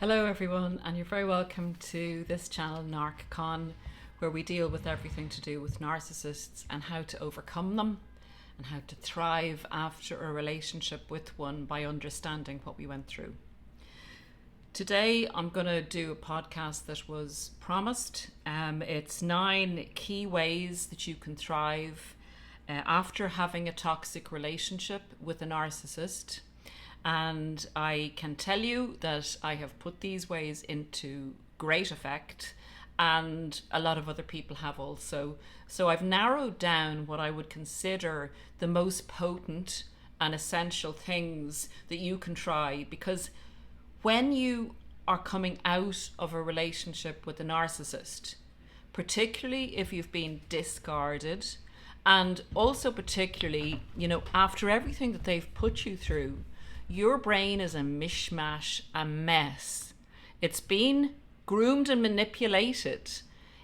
Hello everyone, and you're very welcome to this channel, narcscon, where we deal with everything to do with narcissists and how to overcome them and how to thrive after a relationship with one by understanding what we went through. Today I'm going to do a podcast that was promised. It's 9 key ways that you can thrive after having a toxic relationship with a narcissist. And I can tell you that I have put these ways into great effect, and a lot of other people have also. So I've narrowed down what I would consider the most potent and essential things that you can try, because when you are coming out of a relationship with a narcissist, particularly if you've been discarded, and also particularly, after everything that they've put you through, your brain is a mishmash, a mess. It's been groomed and manipulated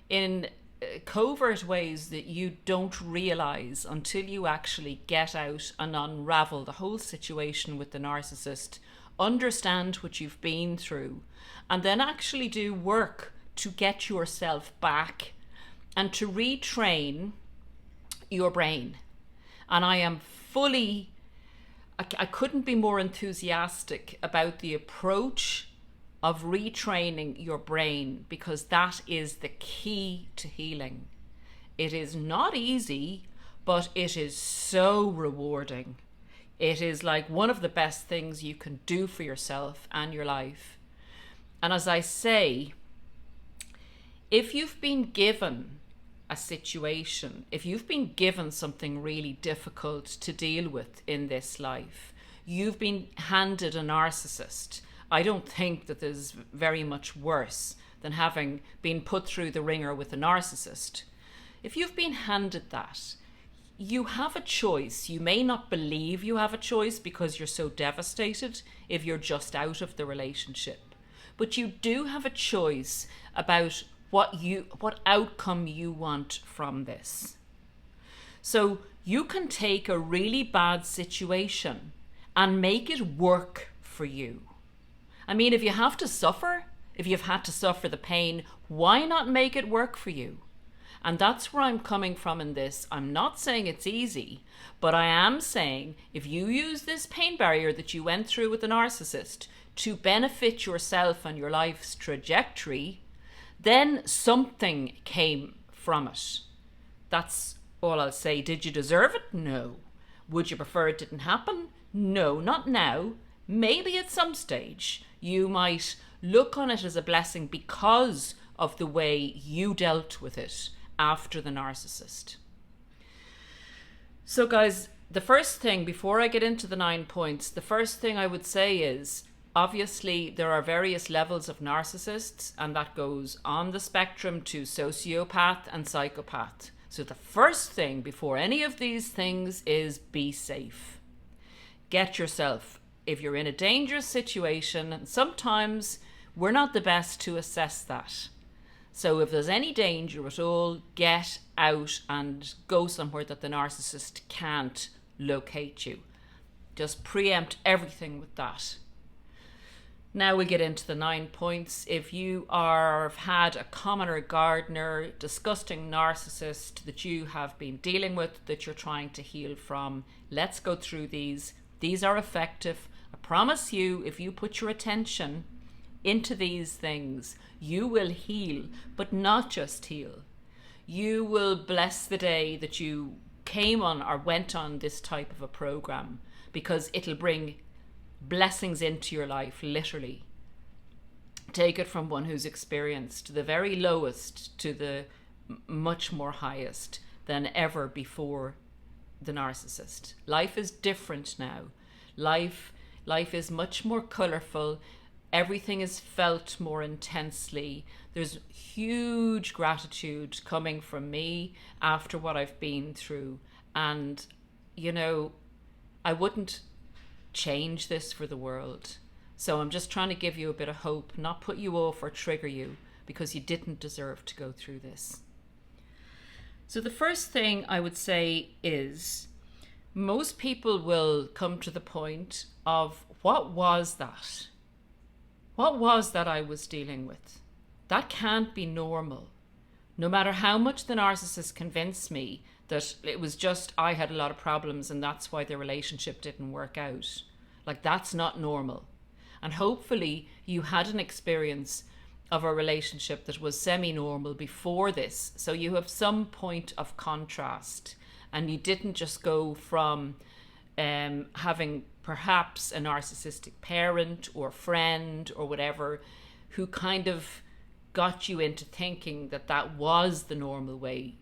in covert ways that you don't realize until you actually get out and unravel the whole situation with the narcissist, understand what you've been through, and then actually do work to get yourself back and to retrain your brain. And I couldn't be more enthusiastic about the approach of retraining your brain, because that is the key to healing. It is not easy, but it is so rewarding. It is like one of the best things you can do for yourself and your life. And as I say, if you've been given a situation, if you've been given something really difficult to deal with in this life, you've been handed a narcissist, I don't think that there's very much worse than having been put through the ringer with a narcissist. If you've been handed that, you have a choice. You may not believe you have a choice because you're so devastated if you're just out of the relationship, but you do have a choice about what outcome you want from this. So you can take a really bad situation and make it work for you. I mean, if you have to suffer, if you've had to suffer the pain, why not make it work for you? And that's where I'm coming from in this. I'm not saying it's easy, but I am saying if you use this pain barrier that you went through with a narcissist to benefit yourself and your life's trajectory, then something came from it. That's all I'll say. Did you deserve it? No. Would you prefer it didn't happen? No, not now. Maybe at some stage you might look on it as a blessing because of the way you dealt with it after the narcissist. So guys, the first thing, before I get into the 9 points, the first thing I would say is, obviously, there are various levels of narcissists, and that goes on the spectrum to sociopath and psychopath. So the first thing before any of these things is be safe. Get yourself, if you're in a dangerous situation, and sometimes we're not the best to assess that. So if there's any danger at all, get out and go somewhere that the narcissist can't locate you. Just preempt everything with that. Now we get into the 9 points. If you have had a commoner, gardener, disgusting narcissist that you have been dealing with, that you're trying to heal from, let's go through these. These are effective. I promise you, if you put your attention into these things, you will heal, but not just heal. You will bless the day that you came on or went on this type of a program, because it'll bring blessings into your life, literally. Take it from one who's experienced the very lowest to the much more highest than ever before the narcissist. Life is different now. Life is much more colorful. Everything is felt more intensely. There's huge gratitude coming from me after what I've been through. And, I wouldn't change this for the world. So I'm just trying to give you a bit of hope, not put you off or trigger you, because you didn't deserve to go through this. So the first thing I would say is, most people will come to the point of, what was that? What was that I was dealing with? That can't be normal. No matter how much the narcissist convinced me that it was just I had a lot of problems and that's why the relationship didn't work out. Like, that's not normal. And hopefully you had an experience of a relationship that was semi-normal before this. So you have some point of contrast and you didn't just go from having perhaps a narcissistic parent or friend or whatever who kind of got you into thinking that that was the normal way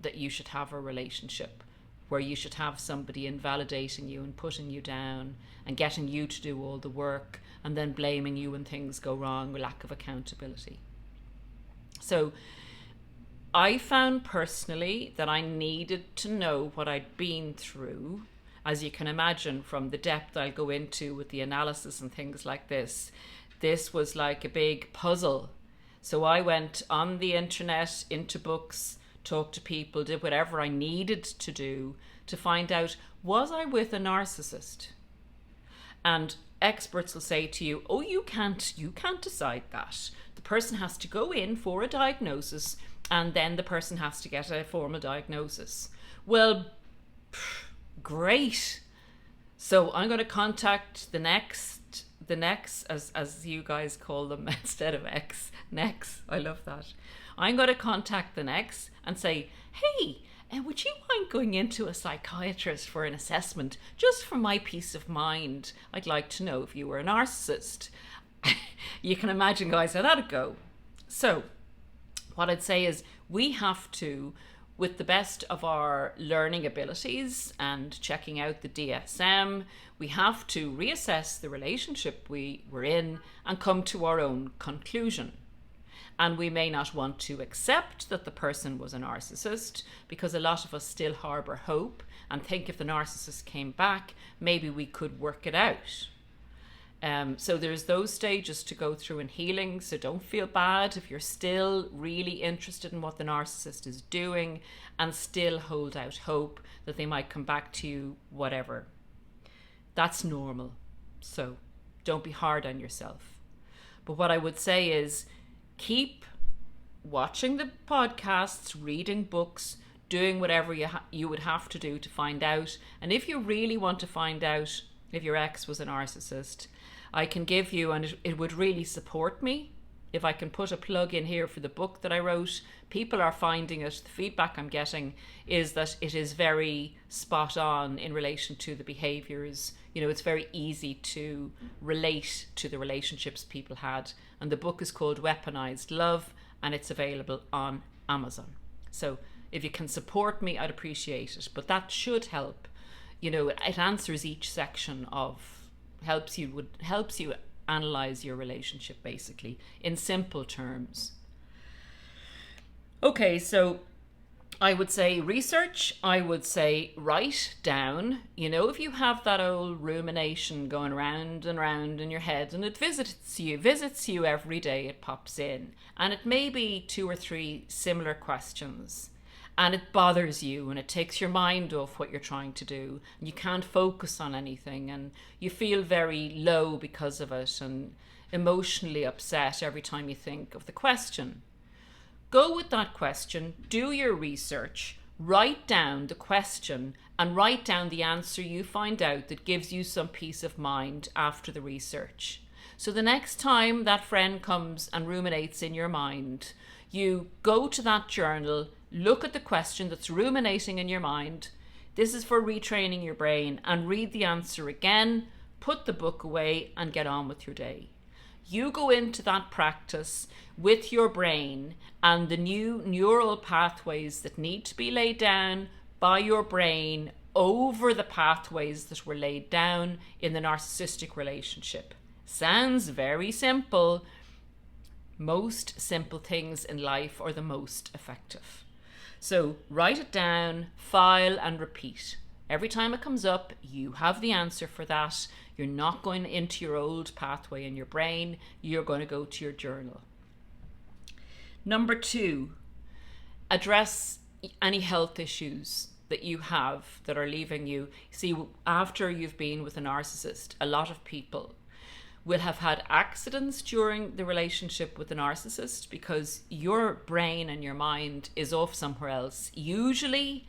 that you should have a relationship, where you should have somebody invalidating you and putting you down and getting you to do all the work and then blaming you when things go wrong, with lack of accountability. So I found personally that I needed to know what I'd been through. As you can imagine from the depth I'll go into with the analysis and things like this was like a big puzzle. So I went on the internet, into books, talked to people, did whatever I needed to do to find out, was I with a narcissist? And experts will say to you, oh, you can't decide that. The person has to go in for a diagnosis and then the person has to get a formal diagnosis. Well, great. So I'm going to contact the next, as you guys call them instead of next. I love that. I'm going to contact the next and say, hey, would you mind going into a psychiatrist for an assessment just for my peace of mind? I'd like to know if you were a narcissist. You can imagine, guys, how that'd go. So what I'd say is we have to, with the best of our learning abilities and checking out the DSM, we have to reassess the relationship we were in and come to our own conclusion. And we may not want to accept that the person was a narcissist, because a lot of us still harbour hope and think if the narcissist came back, maybe we could work it out. So there's those stages to go through in healing. So don't feel bad if you're still really interested in what the narcissist is doing and still hold out hope that they might come back to you, whatever. That's normal. So don't be hard on yourself. But what I would say is, keep watching the podcasts, reading books, doing whatever you would have to do to find out. And if you really want to find out if your ex was a narcissist, I can give you, and it would really support me if I can put a plug in here for the book that I wrote. People are finding it, the feedback I'm getting is that it is very spot on in relation to the behaviours. You know, it's very easy to relate to the relationships people had. And the book is called Weaponized Love and it's available on Amazon. So if you can support me, I'd appreciate it. But that should help. You know, it answers each section helps you analyze your relationship, basically, in simple terms. Okay, so I would say research. I would say write down. You know, if you have that old rumination going round and round in your head and it visits you every day, it pops in, and it may be 2 or 3 similar questions, and it bothers you and it takes your mind off what you're trying to do, and you can't focus on anything and you feel very low because of it and emotionally upset every time you think of the question. Go with that question, do your research, write down the question and write down the answer you find out that gives you some peace of mind after the research. So the next time that friend comes and ruminates in your mind, you go to that journal, look at the question that's ruminating in your mind. This is for retraining your brain, and read the answer again, put the book away and get on with your day. You go into that practice with your brain and the new neural pathways that need to be laid down by your brain over the pathways that were laid down in the narcissistic relationship. Sounds very simple. Most simple things in life are the most effective. So write it down, file and repeat. Every time it comes up, you have the answer for that. You're not going into your old pathway in your brain. You're going to go to your journal. Number 2, address any health issues that you have that are leaving you. See, after you've been with a narcissist, a lot of people, will have had accidents during the relationship with the narcissist because your brain and your mind is off somewhere else, usually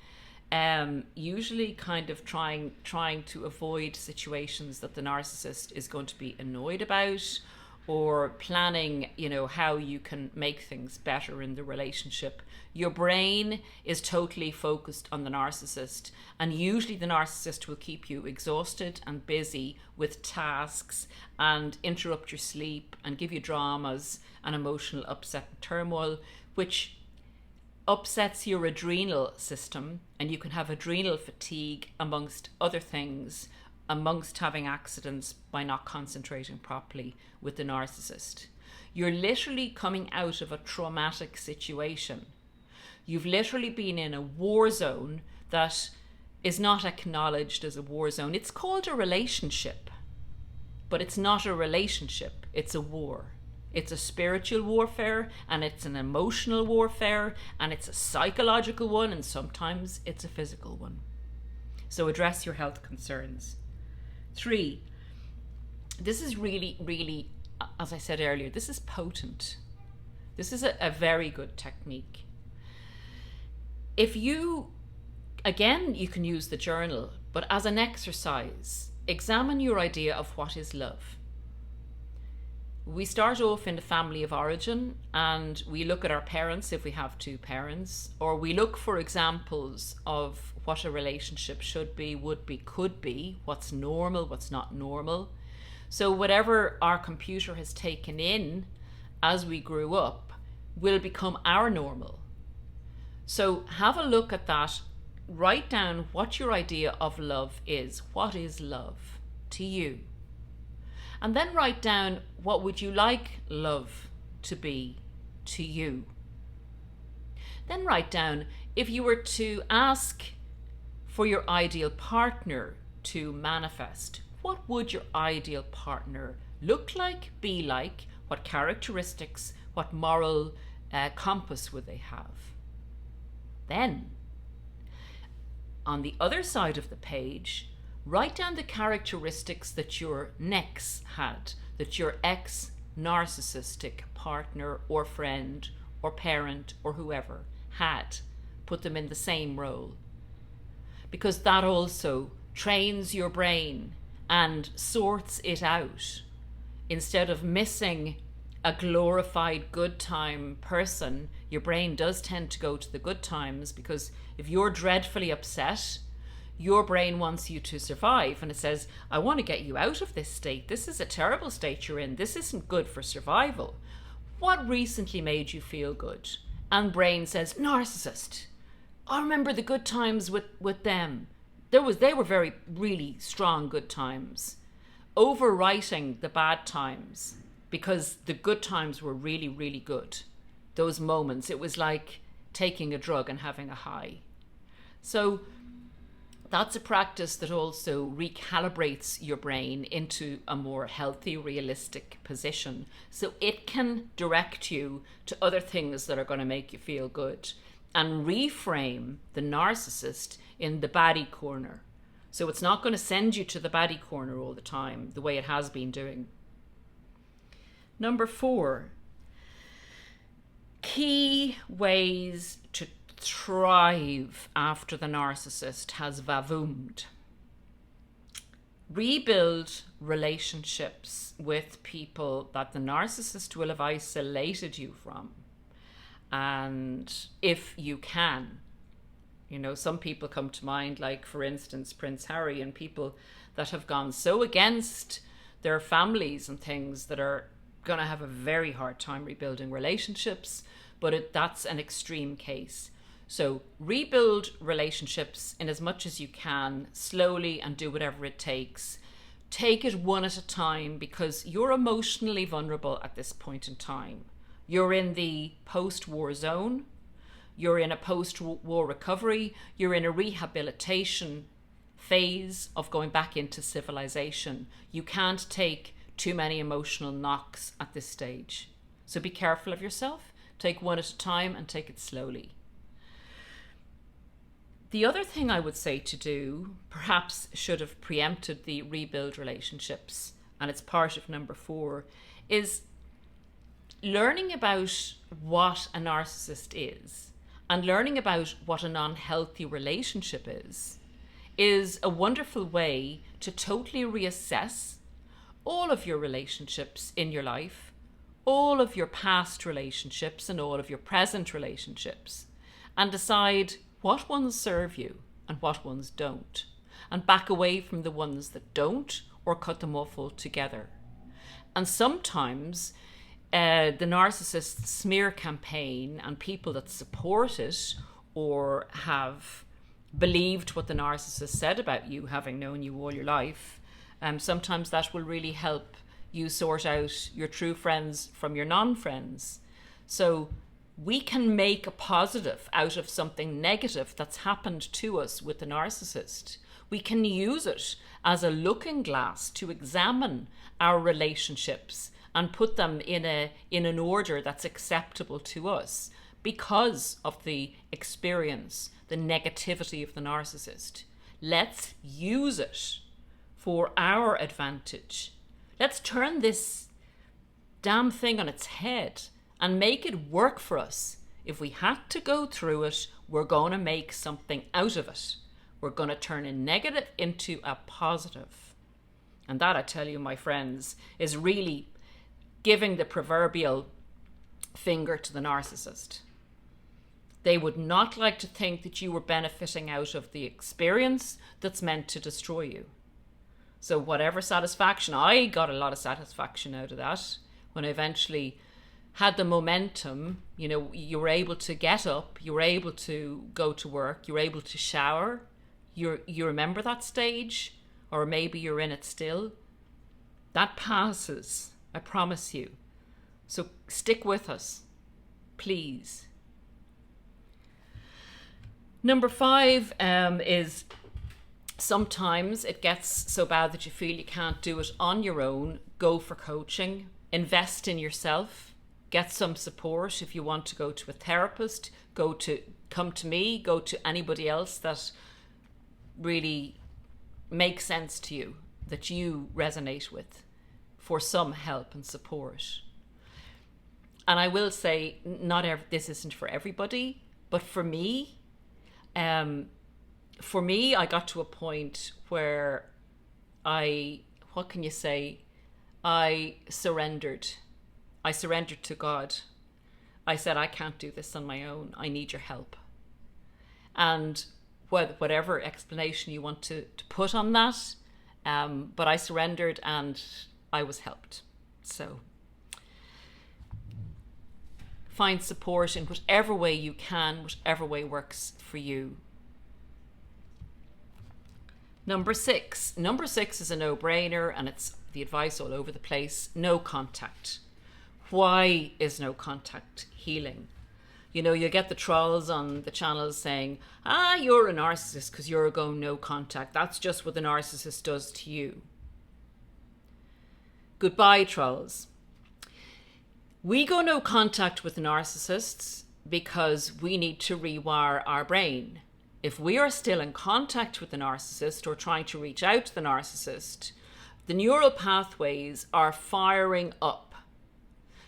kind of trying to avoid situations that the narcissist is going to be annoyed about, or planning, how you can make things better in the relationship. Your brain is totally focused on the narcissist, and usually the narcissist will keep you exhausted and busy with tasks and interrupt your sleep and give you dramas and emotional upset and turmoil, which upsets your adrenal system, and you can have adrenal fatigue, amongst other things, amongst having accidents by not concentrating properly with the narcissist. You're literally coming out of a traumatic situation. You've literally been in a war zone that is not acknowledged as a war zone. It's called a relationship, but it's not a relationship, it's a war. It's a spiritual warfare, and it's an emotional warfare, and it's a psychological one, and sometimes it's a physical one. So address your health concerns. 3, this is really, really, as I said earlier, this is potent. This is a very good technique. If you, again, you can use the journal, but as an exercise, examine your idea of what is love. We start off in the family of origin, and we look at our parents if we have 2 parents, or we look for examples of what a relationship should be, would be, could be, what's normal, what's not normal. So whatever our computer has taken in as we grew up will become our normal. So have a look at that. Write down what your idea of love is. What is love to you? And then write down, what would you like love to be to you? Then write down, if you were to ask for your ideal partner to manifest, what would your ideal partner look like, be like? What characteristics, what moral compass would they have? Then, on the other side of the page, write down the characteristics that your nex had, that your ex-narcissistic partner or friend or parent or whoever had. Put them in the same role. Because that also trains your brain and sorts it out. Instead of missing a glorified good time person, your brain does tend to go to the good times, because if you're dreadfully upset, your brain wants you to survive, and it says, I want to get you out of this state. This is a terrible state you're in. This isn't good for survival. What recently made you feel good? And brain says, narcissist. I remember the good times with them. They were very, really strong good times. Overwriting the bad times, because the good times were really, really good. Those moments, it was like taking a drug and having a high. So that's a practice that also recalibrates your brain into a more healthy, realistic position, so it can direct you to other things that are going to make you feel good, and reframe the narcissist in the baddie corner. So it's not going to send you to the baddie corner all the time, the way it has been doing. Number 4, key ways to thrive after the narcissist has vavoomed. Rebuild relationships with people that the narcissist will have isolated you from. And if you can, some people come to mind, like, for instance, Prince Harry, and people that have gone so against their families and things that are going to have a very hard time rebuilding relationships, but that's an extreme case. So rebuild relationships in as much as you can, slowly, and do whatever it takes. Take it one at a time, because you're emotionally vulnerable at this point in time. You're in the post-war zone. You're in a post-war recovery. You're in a rehabilitation phase of going back into civilization. You can't take too many emotional knocks at this stage. So be careful of yourself. Take one at a time and take it slowly. The other thing I would say to do, perhaps should have preempted the rebuild relationships, and it's part of number 4, is learning about what a narcissist is and learning about what an unhealthy relationship is a wonderful way to totally reassess all of your relationships in your life, all of your past relationships and all of your present relationships, and decide what ones serve you and what ones don't, and back away from the ones that don't, or cut them off altogether. And sometimes the narcissist smear campaign and people that support it or have believed what the narcissist said about you, having known you all your life, sometimes that will really help you sort out your true friends from your non-friends. So we can make a positive out of something negative that's happened to us with the narcissist. We can use it as a looking glass to examine our relationships and put them in an order that's acceptable to us because of the experience, the negativity of the narcissist. Let's use it for our advantage. Let's turn this damn thing on its head and make it work for us. If we had to go through it, we're going to make something out of it. We're going to turn a negative into a positive. And that, I tell you, my friends, is really giving the proverbial finger to the narcissist. They would not like to think that you were benefiting out of the experience that's meant to destroy you. So whatever satisfaction, I got a lot of satisfaction out of that when I eventually had the momentum. You know, you were able to get up, you were able to go to work, you were able to shower. You remember that stage, or maybe you're in it still. That passes, I promise you. So stick with us, please. Number 5 is sometimes it gets so bad that you feel you can't do it on your own. Go for coaching, invest in yourself, get some support. If you want to go to a therapist, come to me, go to anybody else that really makes sense to you, that you resonate with, for some help and support. And I will say, this isn't for everybody, but for me, I got to a point where I surrendered. I surrendered to God. I said, I can't do this on my own. I need your help. And whatever explanation you want to put on that, but I surrendered and I was helped. So find support in whatever way you can, whatever way works for you. Number 6 is a no-brainer, and it's the advice all over the place. No contact. Why is no contact healing? You know, you get the trolls on the channels saying, you're a narcissist because you're going no contact. That's just what the narcissist does to you. Goodbye, trolls. We go no contact with narcissists because we need to rewire our brain. If we are still in contact with the narcissist or trying to reach out to the narcissist, the neural pathways are firing up.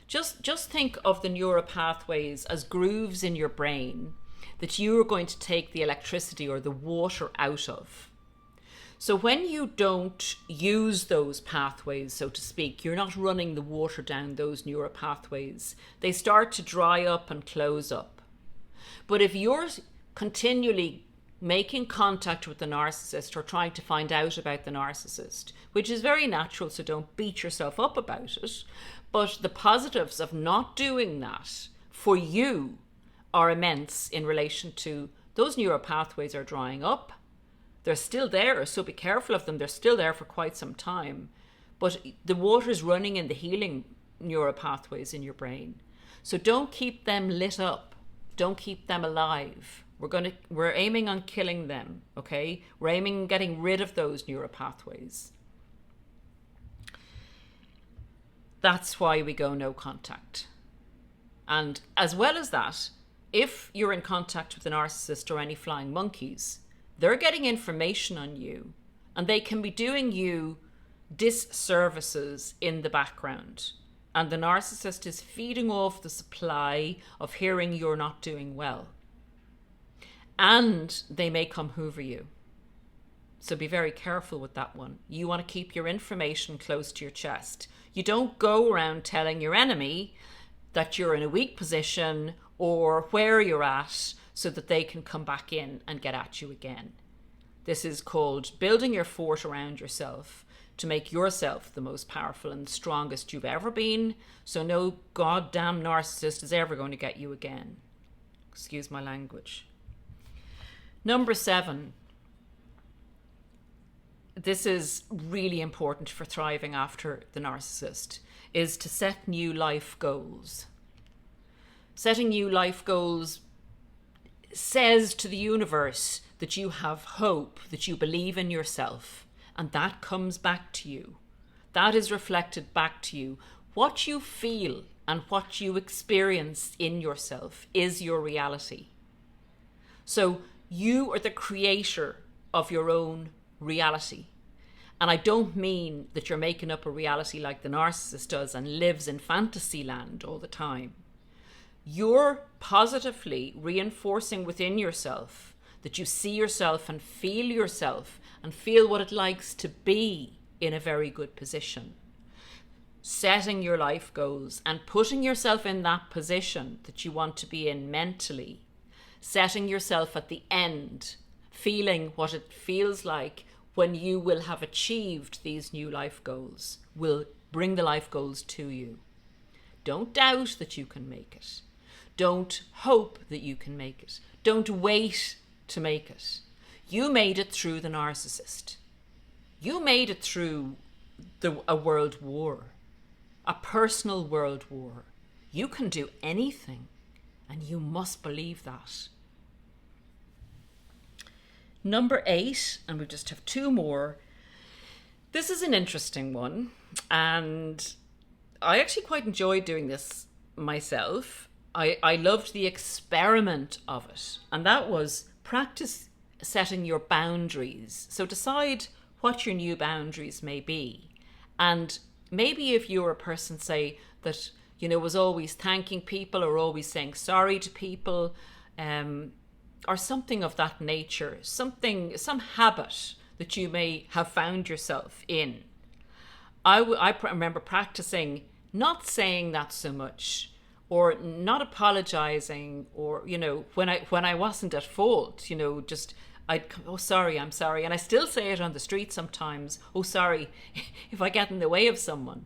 Just think of the neural pathways as grooves in your brain that you are going to take the electricity or the water out of. So when you don't use those pathways, so to speak, you're not running the water down those neural pathways. They start to dry up and close up. But if you're continually making contact with the narcissist or trying to find out about the narcissist, which is very natural, so don't beat yourself up about it, but the positives of not doing that for you are immense in relation to those neural pathways are drying up. They're still there, so be careful of them. They're still there for quite some time. But the water's running in the healing neural pathways in your brain. So don't keep them lit up. Don't keep them alive. We're aiming on killing them, okay? We're aiming on getting rid of those neural pathways. That's why we go no contact. And as well as that, if you're in contact with a narcissist or any flying monkeys, they're getting information on you, and they can be doing you disservices in the background. And the narcissist is feeding off the supply of hearing you're not doing well. And they may come hoover you. So be very careful with that one. You want to keep your information close to your chest. You don't go around telling your enemy that you're in a weak position or where you're at so that they can come back in and get at you again. This is called building your fort around yourself to make yourself the most powerful and strongest you've ever been, so no goddamn narcissist is ever going to get you again. Excuse my language. Number 7. This is really important for thriving after the narcissist, is to set new life goals. Setting new life goals says to the universe that you have hope, that you believe in yourself, and that comes back to you. That is reflected back to you. What you feel and what you experience in yourself is your reality. So you are the creator of your own reality. And I don't mean that you're making up a reality like the narcissist does and lives in fantasy land all the time. You're positively reinforcing within yourself that you see yourself and feel what it likes to be in a very good position. Setting your life goals and putting yourself in that position that you want to be in mentally. Setting yourself at the end, feeling what it feels like when you will have achieved these new life goals, will bring the life goals to you. Don't doubt that you can make it. Don't hope that you can make it. Don't wait to make it. You made it through the narcissist. You made it through a world war, a personal world war. You can do anything, and you must believe that. Number 8, and we just have 2 more. This is an interesting one, and I actually quite enjoyed doing this myself. I loved the experiment of it, and that was practice setting your boundaries. So decide what your new boundaries may be. And maybe if you're a person, say, that, was always thanking people or always saying sorry to people, or something of that nature, some habit that you may have found yourself in. I remember practicing not saying that so much, or not apologizing, or, when I wasn't at fault, just, oh, sorry, I'm sorry. And I still say it on the street sometimes, oh, sorry, if I get in the way of someone.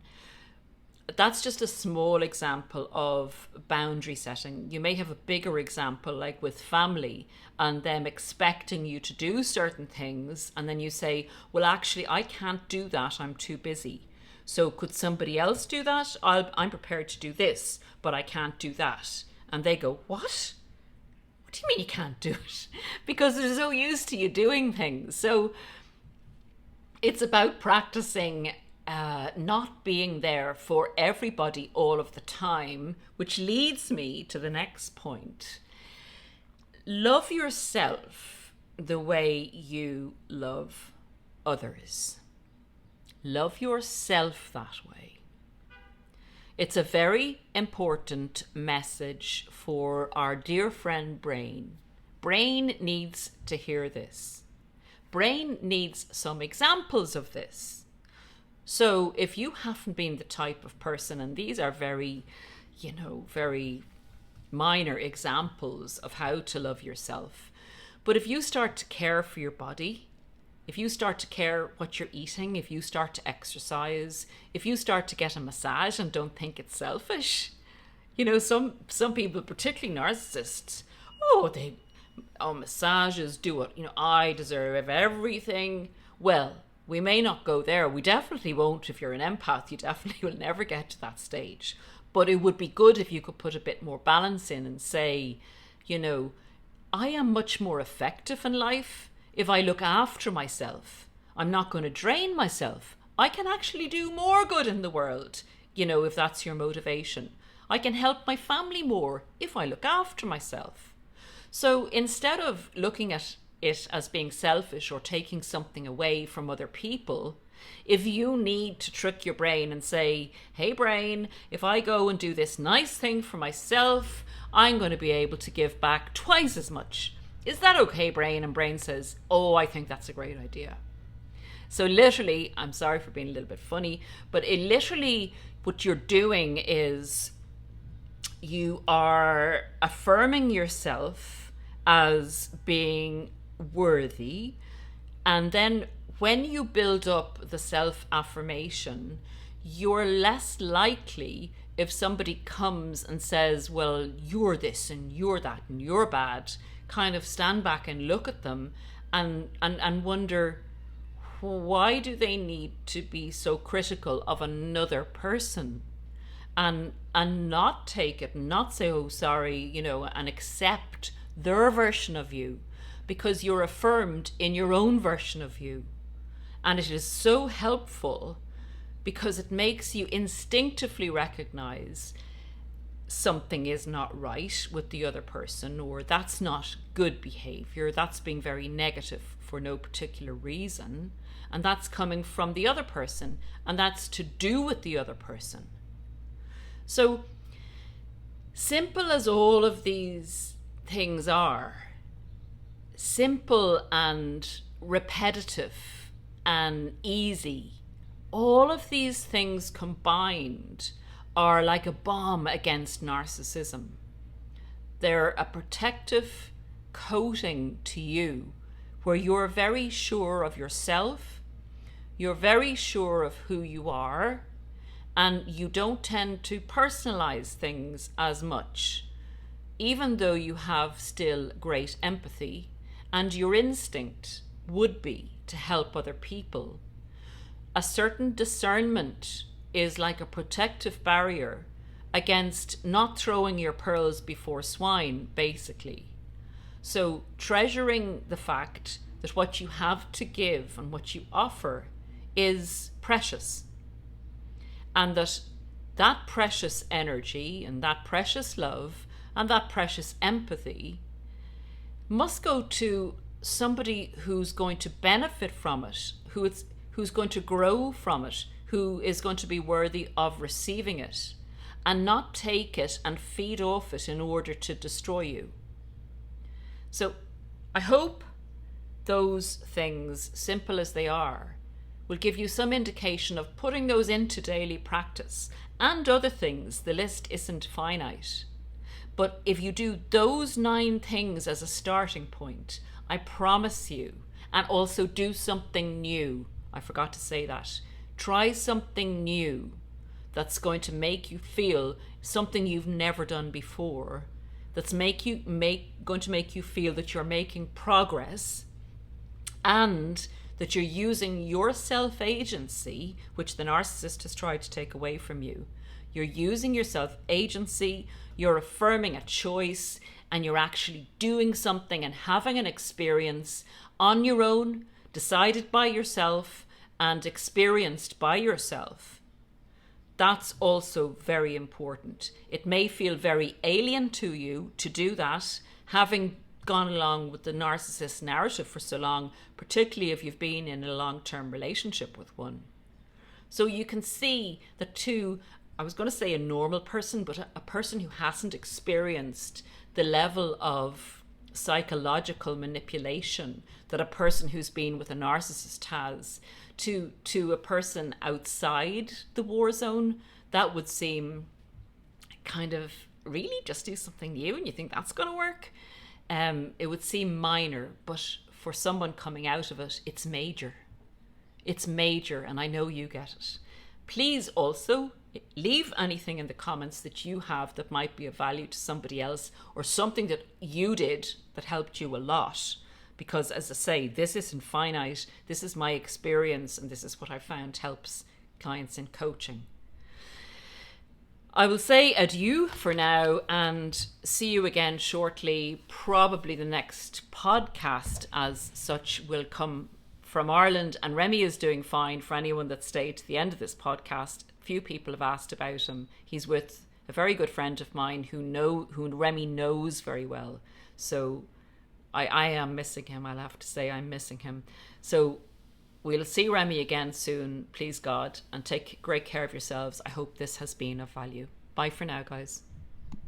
That's just a small example of boundary setting. You may have a bigger example, like with family, and them expecting you to do certain things, and then you say, well, actually, I can't do that, I'm too busy. So could somebody else do that? I'm prepared to do this, but I can't do that. And they go, what? What do you mean you can't do it? Because they're so used to you doing things. So it's about practicing not being there for everybody all of the time, which leads me to the next point. Love yourself the way you love others. Love yourself that way. It's a very important message for our dear friend Brain. Brain needs to hear this. Brain needs some examples of this. So if you haven't been the type of person, and these are very, very minor examples of how to love yourself, but if you start to care for your body, if you start to care what you're eating, if you start to exercise, if you start to get a massage and don't think it's selfish, some people, particularly narcissists, massages, do it. I deserve everything. Well, we may not go there. We definitely won't. If you're an empath, you definitely will never get to that stage. But it would be good if you could put a bit more balance in and say, I am much more effective in life if I look after myself. I'm not going to drain myself. I can actually do more good in the world, if that's your motivation. I can help my family more if I look after myself. So instead of looking at it as being selfish or taking something away from other people, If you need to trick your brain and say, hey brain, if I go and do this nice thing for myself, I'm going to be able to give back twice as much. Is that okay, brain? And brain says, oh, I think that's a great idea. So literally, I'm sorry for being a little bit funny, but it literally, what you're doing is you are affirming yourself as being worthy. And then when you build up the self-affirmation, you're less likely, if somebody comes and says, well, you're this and you're that and you're bad, kind of stand back and look at them and wonder, why do they need to be so critical of another person? And not take it, not say, oh, sorry, and accept their version of you, because you're affirmed in your own version of you. And it is so helpful because it makes you instinctively recognize something is not right with the other person, or that's not good behavior, that's being very negative for no particular reason, and that's coming from the other person, and that's to do with the other person. So simple as all of these things are, simple and repetitive and easy, all of these things combined are like a bomb against narcissism. They're a protective coating to you where you're very sure of yourself, you're very sure of who you are, and you don't tend to personalize things as much, even though you have still great empathy, and your instinct would be to help other people. A certain discernment is like a protective barrier against not throwing your pearls before swine, basically. So treasuring the fact that what you have to give and what you offer is precious, and that precious energy and that precious love and that precious empathy must go to somebody who's going to benefit from it, who's going to grow from it, who is going to be worthy of receiving it, and not take it and feed off it in order to destroy you. So I hope those things, simple as they are, will give you some indication of putting those into daily practice, and other things. The list isn't finite. But if you do those 9 things as a starting point, I promise you, and also do something new. I forgot to say that. Try something new that's going to make you feel something you've never done before, that's going to make you feel that you're making progress, and that you're using your self-agency, which the narcissist has tried to take away from you. You're using your self-agency, you're affirming a choice, and you're actually doing something and having an experience on your own, decided by yourself and experienced by yourself. That's also very important. It may feel very alien to you to do that, having gone along with the narcissist narrative for so long, particularly if you've been in a long-term relationship with one. So you can see that I was going to say a normal person, but a person who hasn't experienced the level of psychological manipulation that a person who's been with a narcissist has, to a person outside the war zone, that would seem kind of really just do something new and you think that's going to work. It would seem minor, but for someone coming out of it, it's major. It's major, and I know you get it. Please also leave anything in the comments that you have that might be of value to somebody else, or something that you did that helped you a lot. Because as I say, this isn't finite. This is my experience, and this is what I found helps clients in coaching. I will say adieu for now and see you again shortly. Probably the next podcast as such will come from Ireland, and Remy is doing fine. For anyone that stayed to the end of this podcast, few people have asked about him. He's with a very good friend of mine who Remy knows very well. So I am missing him. I'll have to say I'm missing him. So We'll see Remy again soon, please God, and take great care of yourselves. I hope this has been of value. Bye for now, guys.